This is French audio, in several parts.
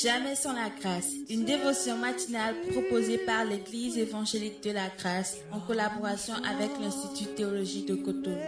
Jamais sans la grâce, une dévotion matinale proposée par l'Église évangélique de la grâce en collaboration avec l'Institut théologique de Cotonou.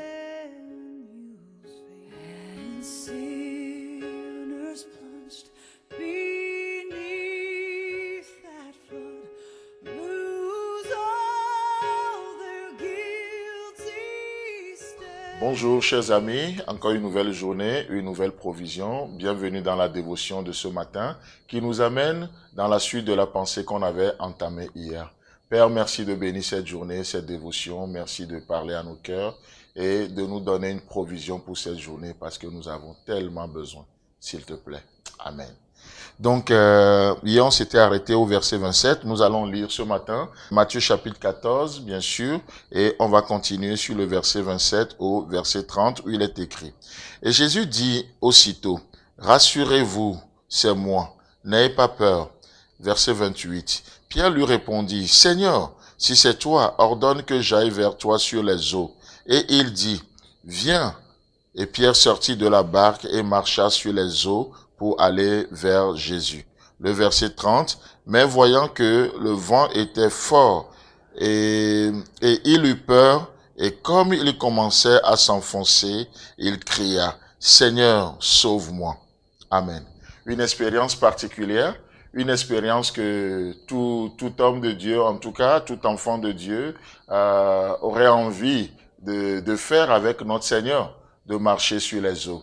Bonjour chers amis, encore une nouvelle journée, une nouvelle provision. Bienvenue dans la dévotion de ce matin qui nous amène dans la suite de la pensée qu'on avait entamée hier. Père, merci de bénir cette journée, cette dévotion. Merci de parler à nos cœurs et de nous donner une provision pour cette journée parce que nous avons tellement besoin. S'il te plaît. Amen. Donc, hier on s'était arrêté au verset 27. Nous allons lire ce matin Matthieu chapitre 14, bien sûr, et on va continuer sur le verset 27 au verset 30 où il est écrit. Et Jésus dit aussitôt, « Rassurez-vous, c'est moi, n'ayez pas peur. » Verset 28. Pierre lui répondit, « Seigneur, si c'est toi, ordonne que j'aille vers toi sur les eaux. » Et il dit, « Viens. » Et Pierre sortit de la barque et marcha sur les eaux pour aller vers Jésus. Le verset 30, mais voyant que le vent était fort et il eut peur, et comme il commençait à s'enfoncer, il cria, Seigneur, sauve-moi. Amen. Une expérience particulière, une expérience que tout homme de Dieu, en tout cas, tout enfant de Dieu, aurait envie de faire avec notre Seigneur, de marcher sur les eaux.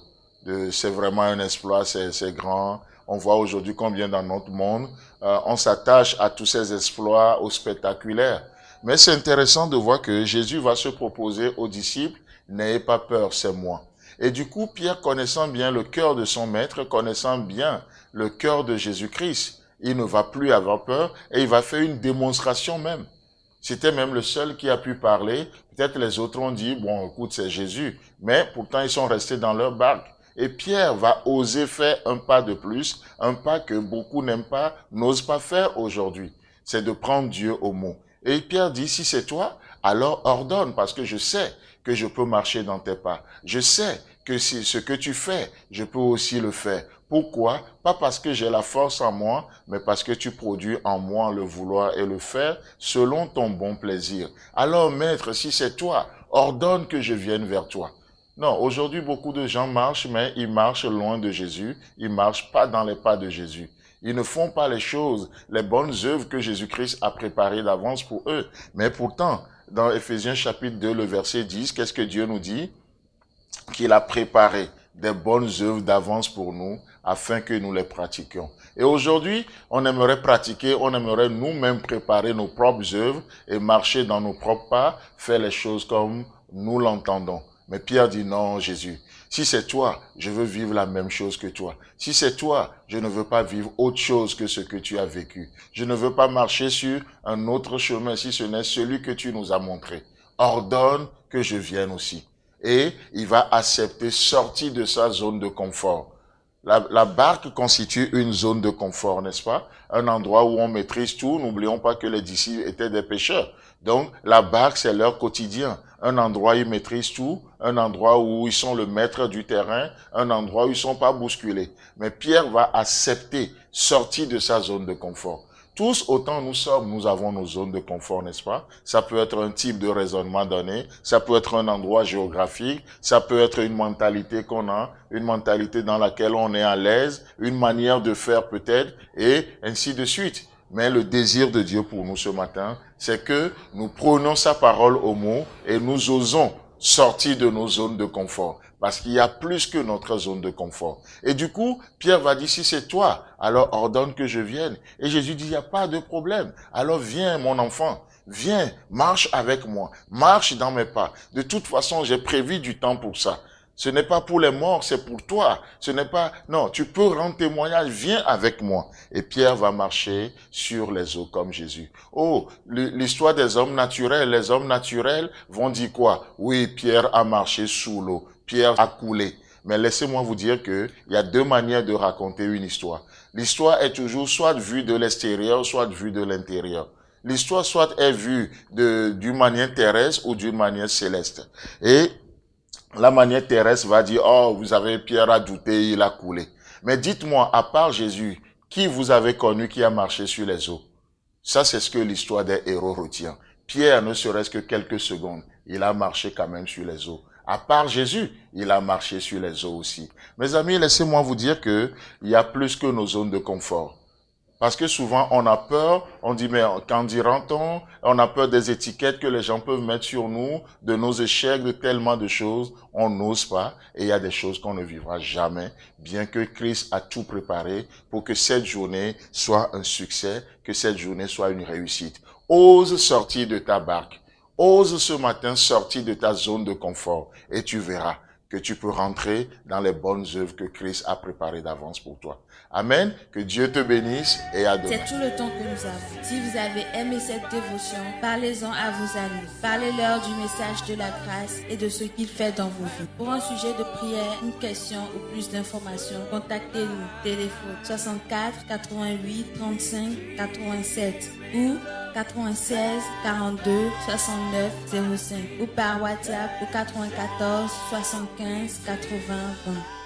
C'est vraiment un exploit, c'est grand. On voit aujourd'hui combien dans notre monde, on s'attache à tous ces exploits, aux spectaculaires. Mais c'est intéressant de voir que Jésus va se proposer aux disciples, n'ayez pas peur, c'est moi. Et du coup, Pierre, connaissant bien le cœur de son maître, connaissant bien le cœur de Jésus-Christ, il ne va plus avoir peur et il va faire une démonstration même. C'était même le seul qui a pu parler. Peut-être les autres ont dit, bon, écoute, c'est Jésus. Mais pourtant, ils sont restés dans leur barque. Et Pierre va oser faire un pas de plus, un pas que beaucoup n'aiment pas, n'osent pas faire aujourd'hui. C'est de prendre Dieu au mot. Et Pierre dit, si c'est toi, alors ordonne, parce que je sais que je peux marcher dans tes pas. Je sais que si ce que tu fais, je peux aussi le faire. Pourquoi? Pas parce que j'ai la force en moi, mais parce que tu produis en moi le vouloir et le faire selon ton bon plaisir. Alors, maître, si c'est toi, ordonne que je vienne vers toi. Non, aujourd'hui, beaucoup de gens marchent, mais ils marchent loin de Jésus. Ils marchent pas dans les pas de Jésus. Ils ne font pas les choses, les bonnes œuvres que Jésus-Christ a préparées d'avance pour eux. Mais pourtant, dans Éphésiens chapitre 2, le verset 10, qu'est-ce que Dieu nous dit? Qu'il a préparé des bonnes œuvres d'avance pour nous, afin que nous les pratiquions. Et aujourd'hui, on aimerait pratiquer, on aimerait nous-mêmes préparer nos propres œuvres et marcher dans nos propres pas, faire les choses comme nous l'entendons. Mais Pierre dit non, Jésus, si c'est toi, je veux vivre la même chose que toi. Si c'est toi, je ne veux pas vivre autre chose que ce que tu as vécu. Je ne veux pas marcher sur un autre chemin si ce n'est celui que tu nous as montré. Ordonne que je vienne aussi. Et il va accepter sortir de sa zone de confort. La barque constitue une zone de confort, n'est-ce pas? Un endroit où on maîtrise tout. N'oublions pas que les disciples étaient des pêcheurs. Donc, la barque, c'est leur quotidien. Un endroit où ils maîtrisent tout, un endroit où ils sont le maître du terrain, un endroit où ils ne sont pas bousculés. Mais Pierre va accepter sortir de sa zone de confort. Tous, autant nous sommes, nous avons nos zones de confort, n'est-ce pas? Ça peut être un type de raisonnement donné, ça peut être un endroit géographique, ça peut être une mentalité qu'on a, une mentalité dans laquelle on est à l'aise, une manière de faire peut-être, et ainsi de suite. Mais le désir de Dieu pour nous ce matin, c'est que nous prenons sa parole au mot et nous osons sortir de nos zones de confort. Parce qu'il y a plus que notre zone de confort. Et du coup, Pierre va dire, si c'est toi, alors ordonne que je vienne. Et Jésus dit, il n'y a pas de problème. Alors viens, mon enfant. Viens, marche avec moi. Marche dans mes pas. De toute façon, j'ai prévu du temps pour ça. Ce n'est pas pour les morts, c'est pour toi. Ce n'est pas... Non, tu peux rendre témoignage, viens avec moi. Et Pierre va marcher sur les eaux comme Jésus. Oh, l'histoire des hommes naturels. Les hommes naturels vont dire quoi? Oui, Pierre a marché sous l'eau. Pierre a coulé. Mais laissez-moi vous dire qu'il y a deux manières de raconter une histoire. L'histoire est toujours soit vue de l'extérieur, soit vue de l'intérieur. L'histoire soit est vue d'une manière terrestre ou d'une manière céleste. Et La manière terrestre va dire, oh, vous avez Pierre a douté, il a coulé. Mais dites-moi, à part Jésus, qui vous avez connu qui a marché sur les eaux? Ça, c'est ce que l'histoire des héros retient. Pierre, ne serait-ce que quelques secondes, il a marché quand même sur les eaux. À part Jésus, il a marché sur les eaux aussi. Mes amis, laissez-moi vous dire que il y a plus que nos zones de confort. Parce que souvent, on a peur, on dit, mais qu'en dira-t-on? On a peur des étiquettes que les gens peuvent mettre sur nous, de nos échecs, de tellement de choses. On n'ose pas, et il y a des choses qu'on ne vivra jamais, bien que Christ a tout préparé pour que cette journée soit un succès, que cette journée soit une réussite. Ose sortir de ta barque. Ose ce matin sortir de ta zone de confort, et tu verras que tu peux rentrer dans les bonnes œuvres que Christ a préparées d'avance pour toi. Amen. Que Dieu te bénisse et à demain. C'est tout le temps que nous avons. Si vous avez aimé cette dévotion, parlez-en à vos amis. Parlez-leur du message de la grâce et de ce qu'il fait dans vos vies. Pour un sujet de prière, une question ou plus d'informations, contactez-nous. Téléphone 64 88 35 87 ou 96 42 69 05 ou par WhatsApp au 94 75 80 20.